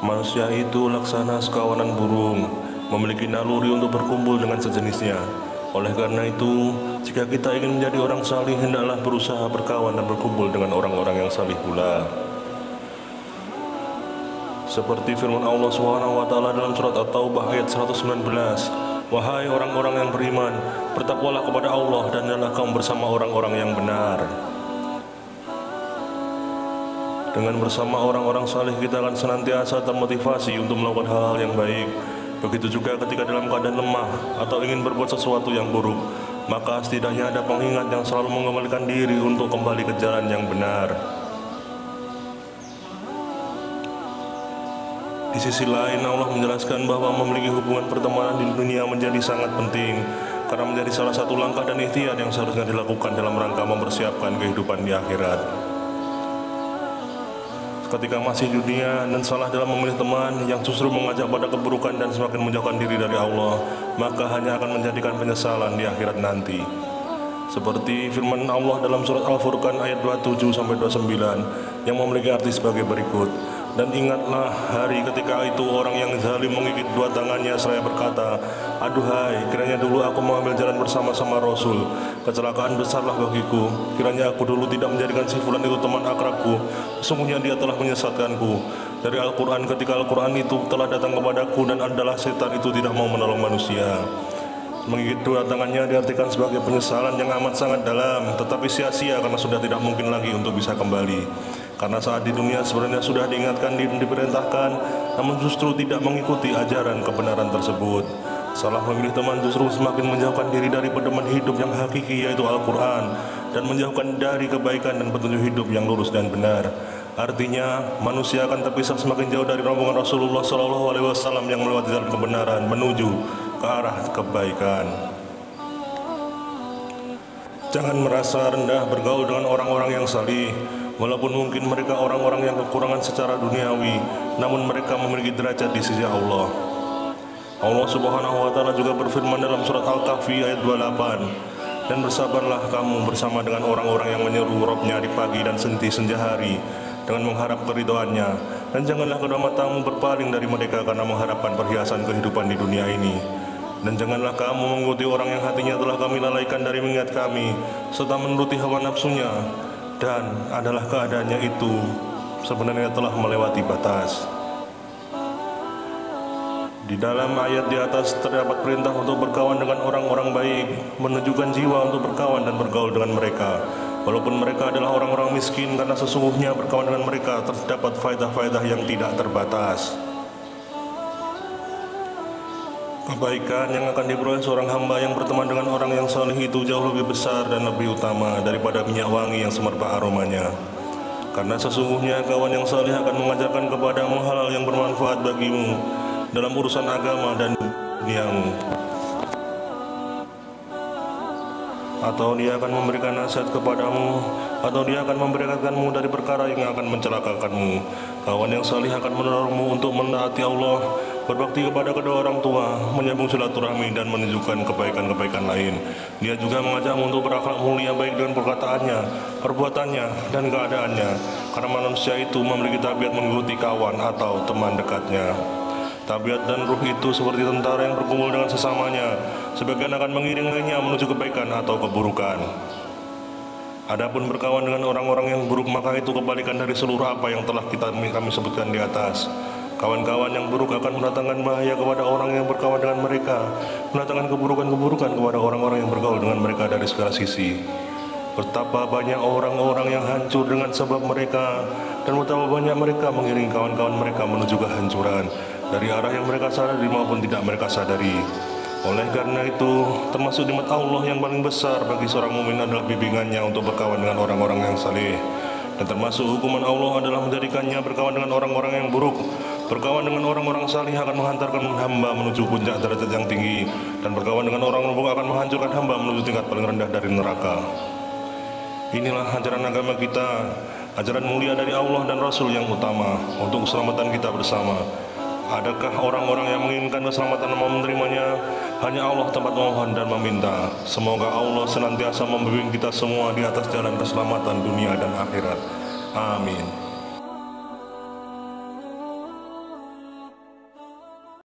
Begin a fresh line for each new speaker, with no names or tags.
Manusia itu laksana sekawanan burung, memiliki naluri untuk berkumpul dengan sejenisnya. Oleh karena itu, jika kita ingin menjadi orang salih, hendaklah berusaha berkawan dan berkumpul dengan orang-orang yang salih pula. Seperti firman Allah SWT dalam surat At-Taubah ayat 119, "Wahai orang-orang yang beriman, bertakwalah kepada Allah dan hendaklah kamu bersama orang-orang yang benar." Dengan bersama orang-orang saleh kita akan senantiasa termotivasi untuk melakukan hal-hal yang baik. Begitu juga ketika dalam keadaan lemah atau ingin berbuat sesuatu yang buruk, maka setidaknya ada pengingat yang selalu mengembalikan diri untuk kembali ke jalan yang benar. Di sisi lain, Allah menjelaskan bahwa memiliki hubungan pertemanan di dunia menjadi sangat penting, karena menjadi salah satu langkah dan ikhtiar yang seharusnya dilakukan dalam rangka mempersiapkan kehidupan di akhirat. Ketika masih di dunia dan salah dalam memilih teman yang justru mengajak pada keburukan dan semakin menjauhkan diri dari Allah, maka hanya akan menjadikan penyesalan di akhirat nanti. Seperti firman Allah dalam surat Al-Furqan ayat 27-29 yang memiliki arti sebagai berikut. Dan ingatlah hari ketika itu orang yang zalim menggigit dua tangannya seraya berkata, "Aduhai, kiranya dulu aku mengambil jalan bersama-sama Rasul. Kecelakaan besarlah bagiku. Kiranya aku dulu tidak menjadikan si fulan itu teman akrabku. Sesungguhnya dia telah menyesatkanku." Dari Al-Quran, ketika Al-Quran itu telah datang kepadaku dan adalah setan itu tidak mau menolong manusia. Menggigit dua tangannya diartikan sebagai penyesalan yang amat sangat dalam, tetapi sia-sia karena sudah tidak mungkin lagi untuk bisa kembali. Karena saat di dunia sebenarnya sudah diingatkan dan diperintahkan, namun justru tidak mengikuti ajaran kebenaran tersebut. Salah memilih teman justru semakin menjauhkan diri dari pedoman hidup yang hakiki, yaitu Al-Quran, dan menjauhkan dari kebaikan dan petunjuk hidup yang lurus dan benar. Artinya, manusia akan terpisah semakin jauh dari rombongan Rasulullah SAW yang melewati jalan kebenaran menuju ke arah kebaikan. Jangan merasa rendah bergaul dengan orang-orang yang salih. Walaupun mungkin mereka orang-orang yang kekurangan secara duniawi, namun mereka memiliki derajat di sisi Allah. Allah Subhanahu wa Ta'ala juga berfirman dalam surat Al-Kahfi ayat 28, "Dan bersabarlah kamu bersama dengan orang-orang yang menyeru Rabb-nya di pagi dan senja hari dengan mengharap keridhaannya, dan janganlah kedua matamu berpaling dari mereka karena mengharapkan perhiasan kehidupan di dunia ini. Dan janganlah kamu mengikuti orang yang hatinya telah kami lalaikan dari mengingat kami, serta menuruti hawa nafsunya, dan adalah keadaannya itu sebenarnya telah melewati batas." Di dalam ayat di atas terdapat perintah untuk berkawan dengan orang-orang baik, menunjukkan jiwa untuk berkawan dan bergaul dengan mereka, walaupun mereka adalah orang-orang miskin, karena sesungguhnya berkawan dengan mereka terdapat faedah-faedah yang tidak terbatas. Kebaikan yang akan diperoleh seorang hamba yang berteman dengan orang yang saleh itu jauh lebih besar dan lebih utama daripada minyak wangi yang semerbak aromanya. Karena sesungguhnya kawan yang saleh akan mengajarkan kepadamu hal-hal yang bermanfaat bagimu dalam urusan agama dan duniamu. Atau dia akan memberikan nasihat kepadamu, atau dia akan memperingatkanmu dari perkara yang akan mencelakakanmu. Kawan yang salih akan mendorongmu untuk menaati Allah, berbakti kepada kedua orang tua, menyambung silaturahmi, dan menunjukkan kebaikan-kebaikan lain. Dia juga mengajakmu untuk berakhlak mulia baik dengan perkataannya, perbuatannya, dan keadaannya, karena manusia itu memiliki tabiat mengikuti kawan atau teman dekatnya. Tabiat dan ruh itu seperti tentara yang berkumpul dengan sesamanya, sebagian akan mengiringinya menuju kebaikan atau keburukan. Adapun berkawan dengan orang-orang yang buruk, maka itu kebalikan dari seluruh apa yang telah kami sebutkan di atas. Kawan-kawan yang buruk akan mendatangkan bahaya kepada orang yang berkawan dengan mereka, mendatangkan keburukan-keburukan kepada orang-orang yang bergaul dengan mereka dari segala sisi. Betapa banyak orang-orang yang hancur dengan sebab mereka, dan betapa banyak mereka mengiringi kawan-kawan mereka menuju kehancuran dari arah yang mereka sadari maupun tidak mereka sadari. Oleh karena itu, termasuk nikmat Allah yang paling besar bagi seorang mukmin adalah bimbingannya untuk berkawan dengan orang-orang yang saleh. Dan termasuk hukuman Allah adalah menjadikannya berkawan dengan orang-orang yang buruk. Berkawan dengan orang-orang saleh akan menghantarkan hamba menuju puncak derajat yang tinggi, dan berkawan dengan orang buruk akan menghancurkan hamba menuju tingkat paling rendah dari neraka. Inilah ajaran agama kita, ajaran mulia dari Allah dan Rasul yang utama untuk keselamatan kita bersama. Adakah orang-orang yang menginginkan keselamatan dan mau menerimanya? Hanya Allah tempat memohon dan meminta. Semoga Allah senantiasa membimbing kita semua di atas jalan keselamatan dunia dan akhirat. Amin.